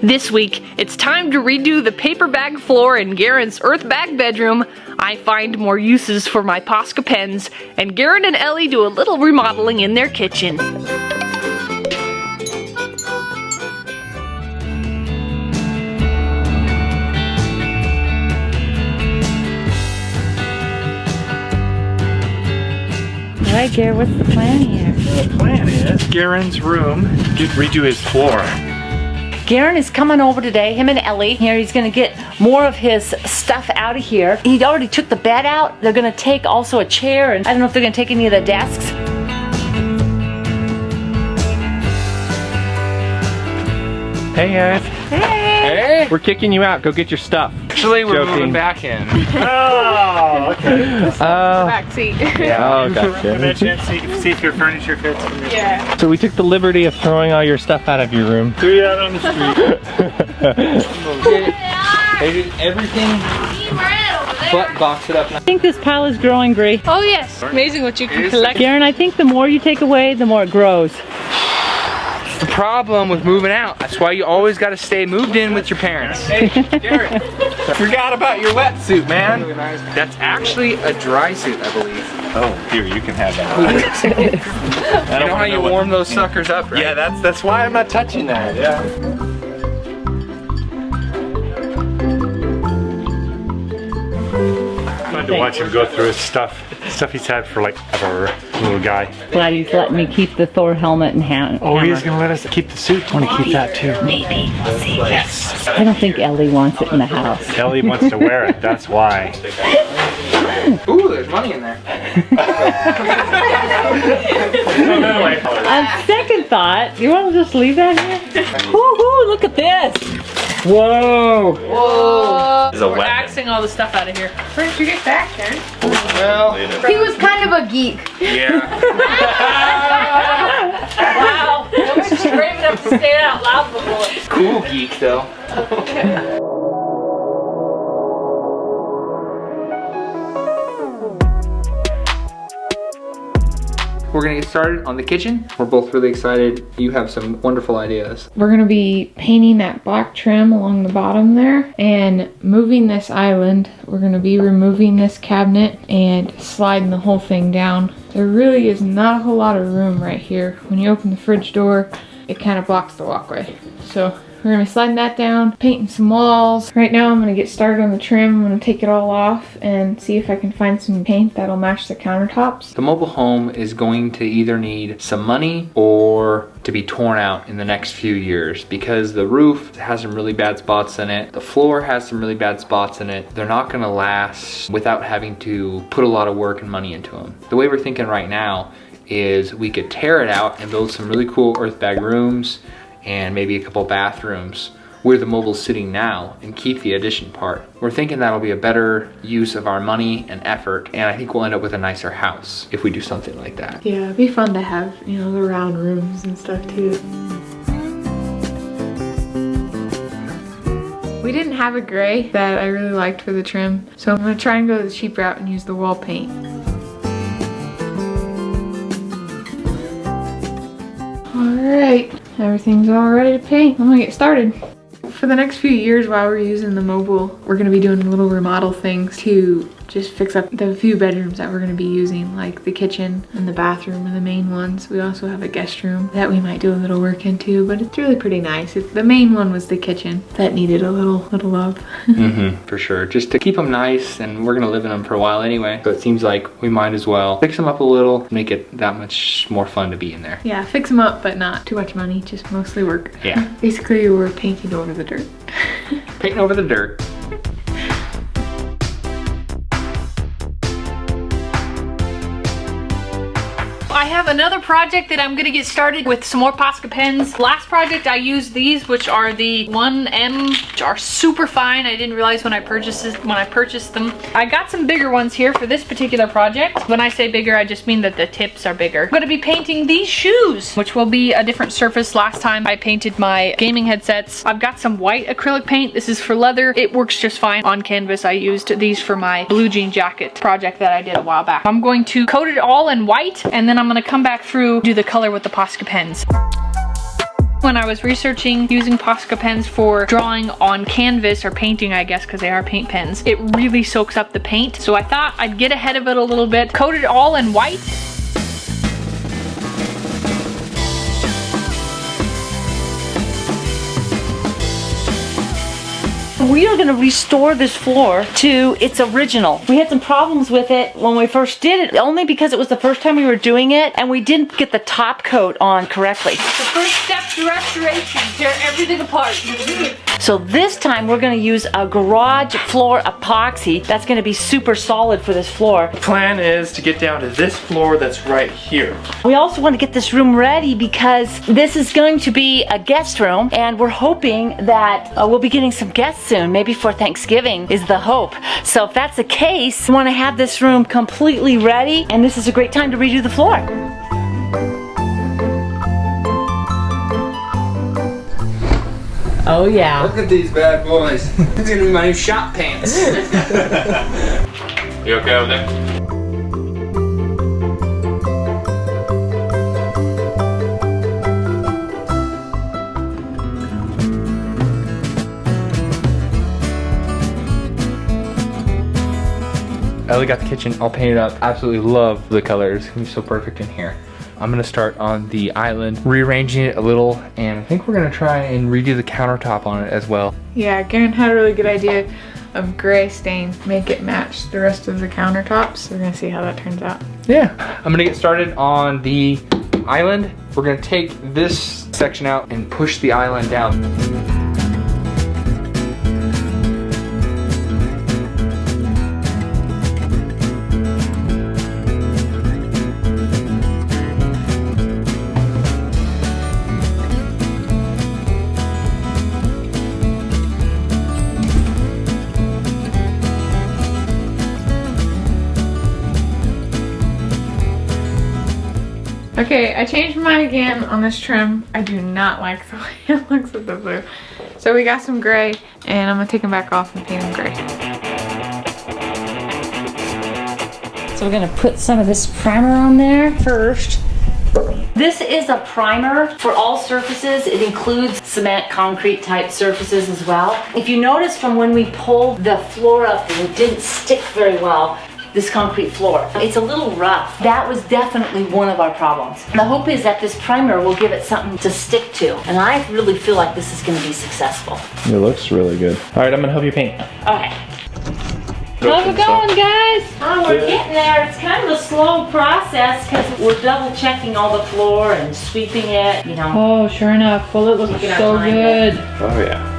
This week, it's time to redo the paper bag floor in Garen's earth bag bedroom. I find more uses for my Posca pens, and Garen and Ellie do a little remodeling in their kitchen. Alright, Garen, what's the plan here? The plan is Garen's room, redo his floor. Garen is coming over today, him and Ellie. Here, he's gonna get more of his stuff out of here. He already took the bed out. They're gonna take also a chair, and I don't know if they're gonna take any of the desks. Hey guys. Hey! We're kicking you out. Go get your stuff. Actually, we're moving back in. Oh, okay. Back seat. Oh, gotcha. See if your furniture fits. Yeah. So we took the liberty of throwing all your stuff out of your room. Threw you out on the street. Everything but box it up. I think this pile is growing, Bree. Oh yes, amazing what you can collect. Garen, I think the more you take away, the more it grows. It's the problem with moving out. That's why you always got to stay moved in with your parents. Hey, Garrett, forgot about your wetsuit, man. That's actually a dry suit, I believe. Oh, here, you can have that. You know how you warm those suckers up, right? Yeah, that's why I'm not touching that. Yeah. Fun to watch him go through his stuff he's had for like ever, little guy. Glad he's letting me keep the Thor helmet and hand. Oh, he's gonna let us keep the suit. I want to keep that too. Maybe. We'll see. Yes. I don't think Ellie wants it in the house. Ellie wants to wear it, that's why. Ooh, there's money in there. On second thought, you want to just leave that here? Woohoo, look at this. Whoa. Whoa. It's a We're weapon. axing all the stuff out of here. Where did you get back, Karen? Well, He was kind of a geek. yeah. Wow. Nobody's brave enough to say it out loud before. Cool geek, though. We're gonna get started on the kitchen. We're both really excited. You have some wonderful ideas. We're gonna be painting that black trim along the bottom there and moving this island. We're gonna be removing this cabinet and sliding the whole thing down. There really is not a whole lot of room right here. When you open the fridge door, it kind of blocks the walkway. So we're gonna be sliding that down, painting some walls. Right now I'm gonna get started on the trim. I'm gonna take it all off and see if I can find some paint that'll match the countertops. The mobile home is going to either need some money or to be torn out in the next few years because the roof has some really bad spots in it. The floor has some really bad spots in it. They're not gonna last without having to put a lot of work and money into them. The way we're thinking right now is we could tear it out and build some really cool earth bag rooms and maybe a couple bathrooms where the mobile's sitting now and keep the addition part. We're thinking that'll be a better use of our money and effort, and I think we'll end up with a nicer house if we do something like that. Yeah, it'd be fun to have, you know, the round rooms and stuff too. We didn't have a gray that I really liked for the trim, so I'm gonna try and go the cheap route and use the wall paint. Alright, everything's all ready to paint. I'm gonna get started. For the next few years while we're using the mobile, we're gonna be doing little remodel things to just fix up the few bedrooms that we're gonna be using, like the kitchen and the bathroom are the main ones. We also have a guest room that we might do a little work into, but it's really pretty nice. The main one was the kitchen that needed a little love. For sure, just to keep them nice, and we're gonna live in them for a while anyway, so it seems like we might as well fix them up a little, make it that much more fun to be in there. Yeah, fix them up, but not too much money, just mostly work. Yeah. Basically, we're painting over the dirt. Painting over the dirt. I have another project that I'm gonna get started with some more Posca pens. Last project I used these, which are the 1M, which are super fine. I didn't realize when I purchased them. I got some bigger ones here for this particular project. When I say bigger, I just mean that the tips are bigger. I'm gonna be painting these shoes, which will be a different surface. Last time I painted my gaming headsets. I've got some white acrylic paint. This is for leather. It works just fine on canvas. I used these for my blue jean jacket project that I did a while back. I'm going to coat it all in white, and then I'm gonna come back through, do the color with the Posca pens. When I was researching using Posca pens for drawing on canvas or painting, I guess, because they are paint pens, it really soaks up the paint. So I thought I'd get ahead of it a little bit, coat it all in white. We are going to restore this floor to its original. We had some problems with it when we first did it, only because it was the first time we were doing it and we didn't get the top coat on correctly. The first step to restoration, tear everything apart. So this time we're going to use a garage floor epoxy that's going to be super solid for this floor. Plan is to get down to this floor that's right here. We also want to get this room ready because this is going to be a guest room and we're hoping that we'll be getting some guests soon, maybe for Thanksgiving is the hope. So if that's the case, we want to have this room completely ready and this is a great time to redo the floor. Oh yeah. Look at these bad boys. These are gonna be my new shop pants. You okay over there? Ellie got the kitchen all painted up. Absolutely love the colors. It's gonna be so perfect in here. I'm gonna start on the island, rearranging it a little, and I think we're gonna try and redo the countertop on it as well. Yeah, Garen had a really good idea of gray stain, make it match the rest of the countertops. So we're gonna see how that turns out. Yeah, I'm gonna get started on the island. We're gonna take this section out and push the island down. Okay, I changed mine again on this trim. I do not like the way it looks with the blue. So we got some gray and I'm gonna take them back off and paint them gray. So we're gonna put some of this primer on there first. This is a primer for all surfaces. It includes cement, concrete type surfaces as well. If you notice from when we pulled the floor up, it didn't stick very well. This concrete floor. It's a little rough. That was definitely one of our problems. The hope is that this primer will give it something to stick to. And I really feel like this is gonna be successful. It looks really good. All right, I'm gonna help you paint. Okay. How's it going, guys? Oh, we're getting there. It's kind of a slow process because we're double checking all the floor and sweeping it, you know. Oh, sure enough. Well, it looks Taking our so time, good. Oh yeah.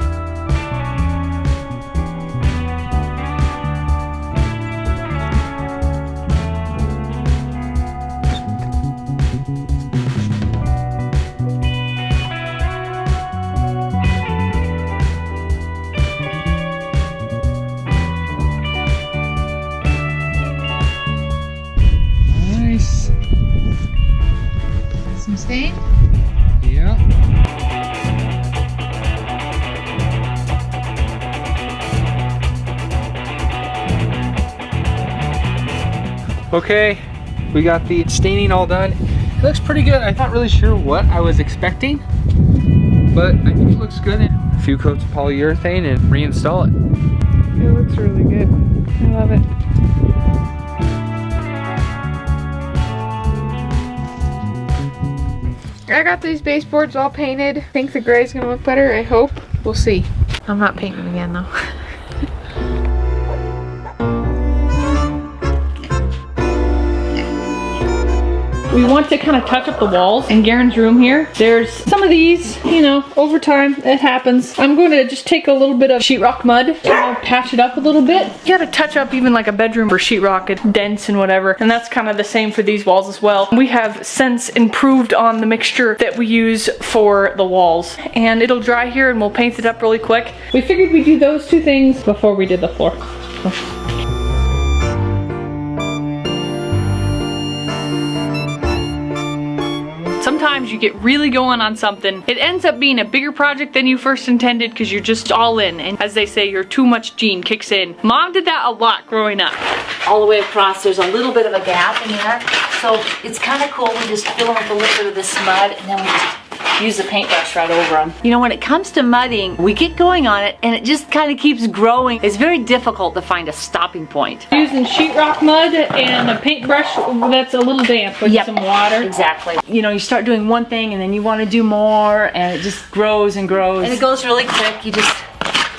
Nice. Some stain? Yeah. Okay, we got the staining all done. It looks pretty good. I'm not really sure what I was expecting, but I think it looks good. A few coats of polyurethane and reinstall it. It looks really good. I love it. I got these baseboards all painted. I think the gray is gonna look better, I hope. We'll see. I'm not painting again though. We want to kind of touch up the walls in Garen's room here. There's some of these, you know, over time, it happens. I'm going to just take a little bit of sheetrock mud and patch it up a little bit. You gotta touch up even like a bedroom or sheetrock, it's dense and whatever. And that's kind of the same for these walls as well. We have since improved on the mixture that we use for the walls. And it'll dry here and we'll paint it up really quick. We figured we'd do those two things before we did the floor. Sometimes you get really going on something. It ends up being a bigger project than you first intended because you're just all in. And as they say, your too much gene kicks in. Mom did that a lot growing up. All the way across, there's a little bit of a gap in there. So it's kind of cool. We just fill in with a little bit of this mud and then we just use the paintbrush right over them. You know, when it comes to mudding, we get going on it and it just kind of keeps growing. It's very difficult to find a stopping point. Using sheetrock mud and a paintbrush that's a little damp with some water. Exactly. You know, you start doing one thing and then you want to do more and it just grows and grows. And it goes really quick. You just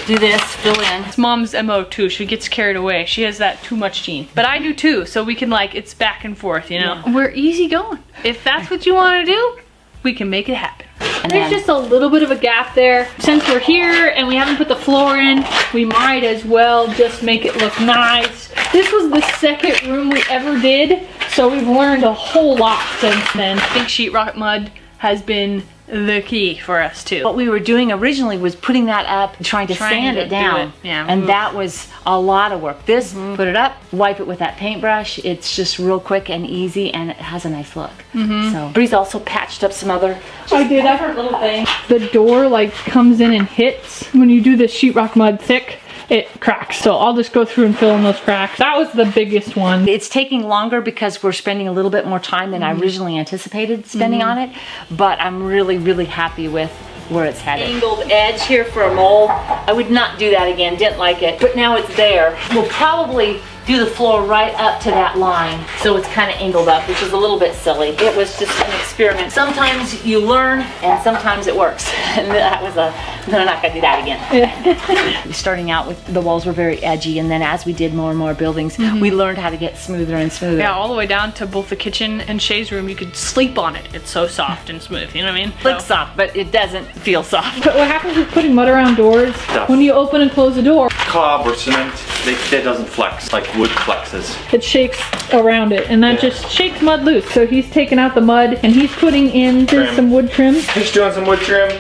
do this, fill in. It's Mom's MO too. She gets carried away. She has that too much gene. But I do too, so we can like, it's back and forth, you know? Yeah. We're easy going. If that's what you want to do, we can make it happen. And there's just a little bit of a gap there. Since we're here and we haven't put the floor in, we might as well just make it look nice. This was the second room we ever did, so we've learned a whole lot since then. I think sheetrock mud has been the key for us too. What we were doing originally was putting that up and trying to sand it down. Yeah. And that was a lot of work. This, put it up, wipe it with that paintbrush. It's just real quick and easy and it has a nice look. So Bree's also patched up some other different little things. The door like comes in and hits when you do the sheetrock mud thick. It cracks, so I'll just go through and fill in those cracks. That was the biggest one. It's taking longer because we're spending a little bit more time than I originally anticipated spending on it, but I'm really, really happy with where it's headed. Angled edge here for a mold. I would not do that again, didn't like it, but now it's there. We'll probably do the floor right up to that line, so it's kind of angled up, which is a little bit silly. It was just an experiment. Sometimes you learn, and sometimes it works. And that was no, I'm not gonna do that again. Starting out with the walls were very edgy, and then as we did more and more buildings, we learned how to get smoother and smoother. Yeah, all the way down to both the kitchen and Shay's room. You could sleep on it. It's so soft and smooth, you know what I mean? Looks soft, but it doesn't feel soft. But what happens with putting mud around doors, when you open and close the door, cob or cement, that doesn't flex like wood flexes. it shakes around it, and that just shakes mud loose. So he's taking out the mud and he's putting in some wood trim. Just doing some wood trim,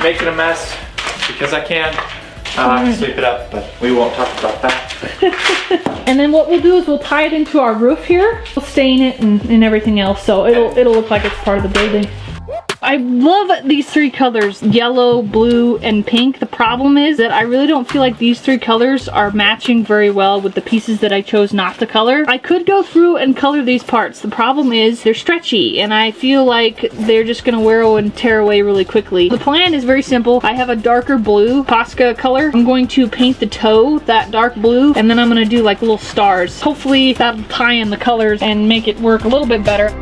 making a mess because I can. Sweep it up, but we won't talk about that. And then what we'll do is we'll tie it into our roof here. We'll stain it and everything else, so it'll look like it's part of the building. I love these three colors, yellow, blue, and pink. The problem is that I really don't feel like these three colors are matching very well with the pieces that I chose not to color. I could go through and color these parts. The problem is they're stretchy, and I feel like they're just gonna wear and tear away really quickly. The plan is very simple. I have a darker blue Posca color. I'm going to paint the toe that dark blue, and then I'm gonna do like little stars. Hopefully that'll tie in the colors and make it work a little bit better.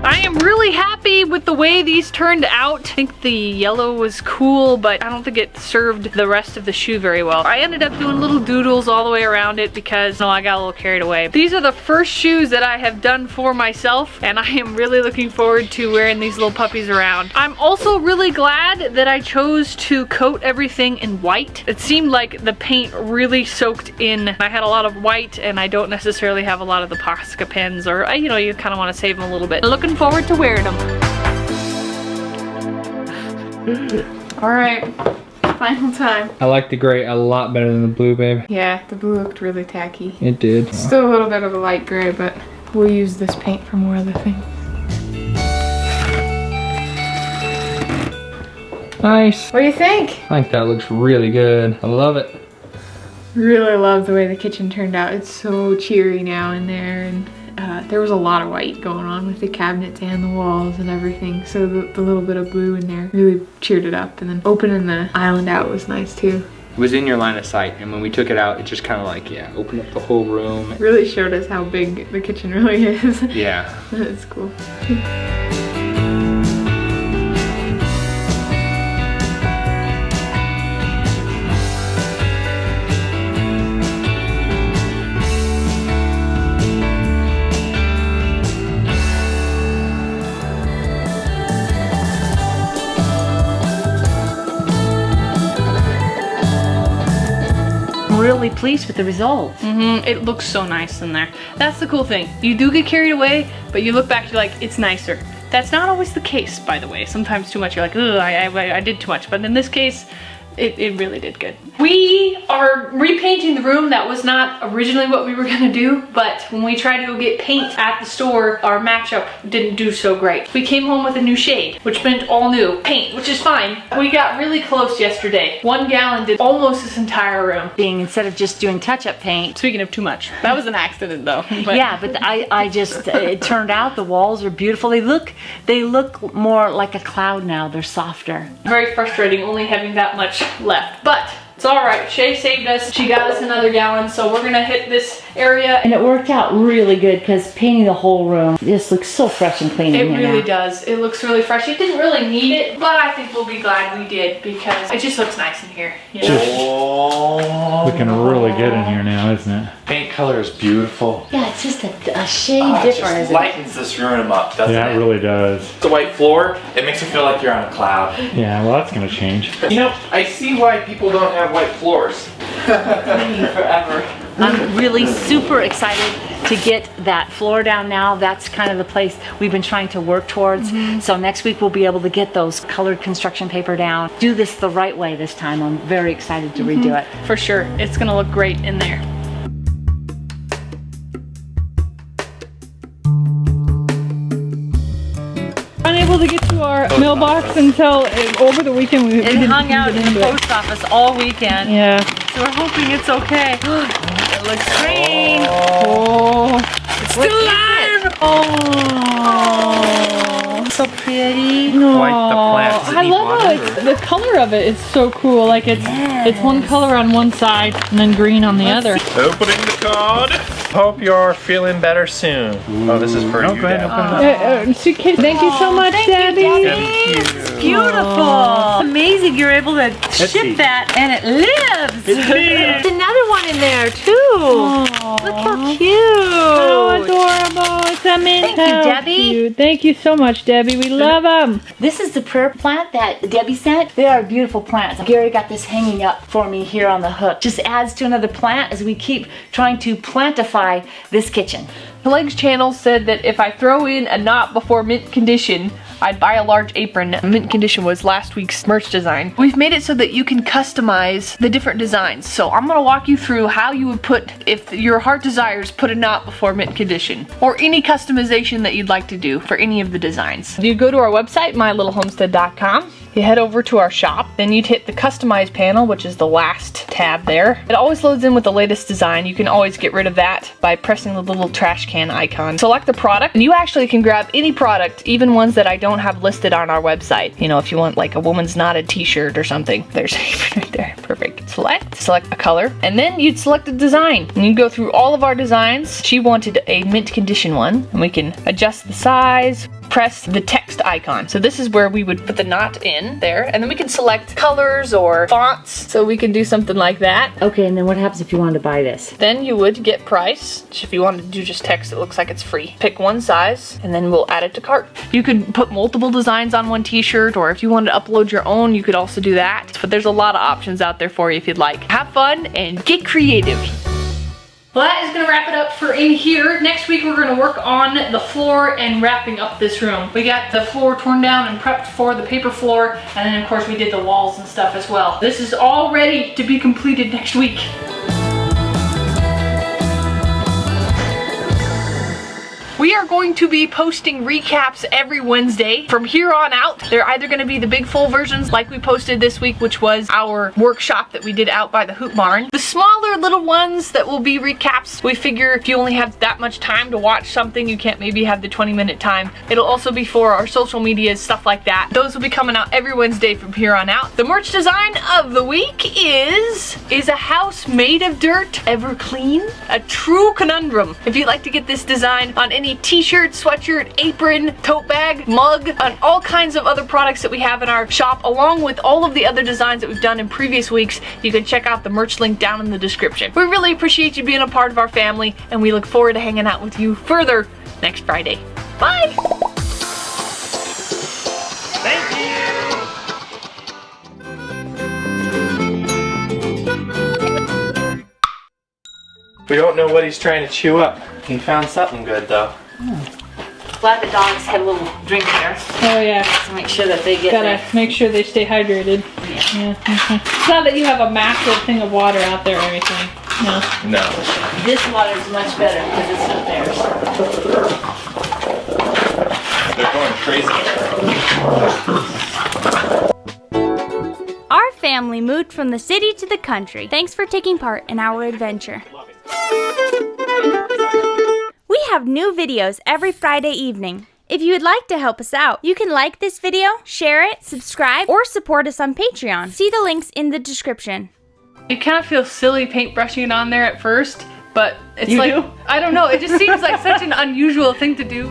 I am really happy with the way these turned out. I think the yellow was cool, but I don't think it served the rest of the shoe very well. I ended up doing little doodles all the way around it because I got a little carried away. These are the first shoes that I have done for myself, and I am really looking forward to wearing these little puppies around. I'm also really glad that I chose to coat everything in white. It seemed like the paint really soaked in. I had a lot of white, and I don't necessarily have a lot of the Posca pens, or you know, you kind of want to save them a little bit. Looking forward to wearing them. All right, final time. I like the gray a lot better than the blue, babe. Yeah, the blue looked really tacky. It did. Still a little bit of a light gray, but we'll use this paint for more other things. Nice. What do you think? I think that looks really good. I love it. Really love the way the kitchen turned out. It's so cheery now in there, and there was a lot of white going on with the cabinets and the walls and everything, so the little bit of blue in there really cheered it up. And then opening the island out was nice too. It was in your line of sight, and when we took it out, it just kind of like, yeah, opened up the whole room. It really showed us how big the kitchen really is. Yeah. That's cool. Really pleased with the results. It looks so nice in there. That's the cool thing. You do get carried away, but you look back, you're like, it's nicer. That's not always the case, by the way. Sometimes too much, you're like, ugh, I did too much. But in this case, It really did good. We are repainting the room. That was not originally what we were gonna do, but when we tried to go get paint at the store, our matchup didn't do so great. We came home with a new shade, which meant all new paint, which is fine. We got really close yesterday. 1 gallon did almost this entire room. Instead of just doing touch-up paint. Speaking of too much, that was an accident though. But Yeah, but I just, it turned out the walls are beautiful. They look more like a cloud now. They're softer. very frustrating only having that much left, but it's all right. Shay saved us. She got us another gallon, so we're gonna hit this area. And it worked out really good because painting the whole room just looks so fresh and clean It in here really now. does. It looks really fresh. It didn't really need it, but I think we'll be glad we did because it just looks nice in here. You know? Oh, Looking really good in here now, isn't it? paint color is beautiful. Yeah, it's just a shade It different, just isn't it? lightens this room up, doesn't Yeah, it? it really does. The white floor, it makes you feel like you're on a cloud. Yeah, well, that's gonna change. You know, I see why people don't have white floors. Forever. I'm really super excited to get that floor down now. That's kind of the place we've been trying to work towards. So next week we'll be able to get those colored construction paper down. Do this the right way this time. I'm very excited to redo it. For sure. It's gonna look great in there. Unable to get to our mailbox until over the weekend. We It didn't hung out get in into the it. post office all weekend. Yeah. So we're hoping it's okay. It looks green. Oh. It's still alive. Oh. So pretty. Quite the plant. Does it I need love how water, it's, the color of it is so cool. Like it's one color on one side and then green on the other. Opening the card. Hope you're feeling better soon. Oh, this is for you, go ahead, Dad. Suitcase. Thank you so much, Debbie. It's beautiful. Amazing you're able to ship that and it lives. There's another one in there too. Look how cute. Oh, adorable. It's a mint. Thank you, Debbie. Thank you so much, Debbie. We love them. This is the prayer plant that Debbie sent. They are beautiful plants. Gary got this hanging up for me here on the hook. Just adds to another plant as we keep trying to plantify this kitchen. Legs channel said that if I throw in a knot before mint condition, I'd buy a large apron. Mint condition was last week's merch design. We've made it so that you can customize the different designs. So I'm gonna walk you through how you would put, if your heart desires, put a knot before mint condition, or any customization that you'd like to do for any of the designs. You go to our website, MyLittleHomestead.com. You head over to our shop, then you'd hit the customize panel, which is the last tab there. It always loads in with the latest design. You can always get rid of that by pressing the little trash can icon. Select the product, and you actually can grab any product, even ones that I don't have listed on our website. You know, if you want like a woman's knotted t-shirt or something, there's right there, perfect. Select a color, and then you'd select a design. And you go through all of our designs. She wanted a mint condition one, and we can adjust the size, press the text icon. So this is where we would put the knot in there, and then we can select colors or fonts. So we can do something like that. Okay, and then what happens if you wanted to buy this? Then you would get price. If you wanted to do just text, it looks like it's free. Pick one size, and then we'll add it to cart. You could put multiple designs on one t-shirt, or if you wanted to upload your own, you could also do that. But there's a lot of options out there for you if you'd like. Have fun and get creative. Well, that is gonna wrap it up for in here. Next week we're gonna work on the floor and wrapping up this room. We got the floor torn down and prepped for the paper floor, and then of course we did the walls and stuff as well. This is all ready to be completed next week. We are going to be posting recaps every Wednesday from here on out. They're either going to be the big full versions like we posted this week, which was our workshop that we did out by the Hoot Barn. The smaller little ones that will be recaps, we figure if you only have that much time to watch something, you can't maybe have the 20-minute time. It'll also be for our social medias, stuff like that. Those will be coming out every Wednesday from here on out. The merch design of the week is a house made of dirt ever clean? A true conundrum. If you'd like to get this design on any t-shirt, sweatshirt, apron, tote bag, mug, and all kinds of other products that we have in our shop, along with all of the other designs that we've done in previous weeks, you can check out the merch link down in the description. We really appreciate you being a part of our family, and we look forward to hanging out with you further next Friday. Bye! Thank you. We don't know what he's trying to chew up. He found something good though. Glad the dogs had a little drink there Oh yeah. to make sure that they get Gotta their... make sure they stay hydrated. Yeah. Okay. It's not that you have a massive thing of water out there or anything. No. No. This water is much better because it's not theirs. They're going crazy. Our family moved from the city to the country. Thanks for taking part in our adventure. We have new videos every Friday evening. If you would like to help us out, you can like this video, share it, subscribe, or support us on Patreon. See the links in the description. It kind of feels silly paintbrushing it on there at first, but it's You like, do? I don't know, it just seems like such an unusual thing to do.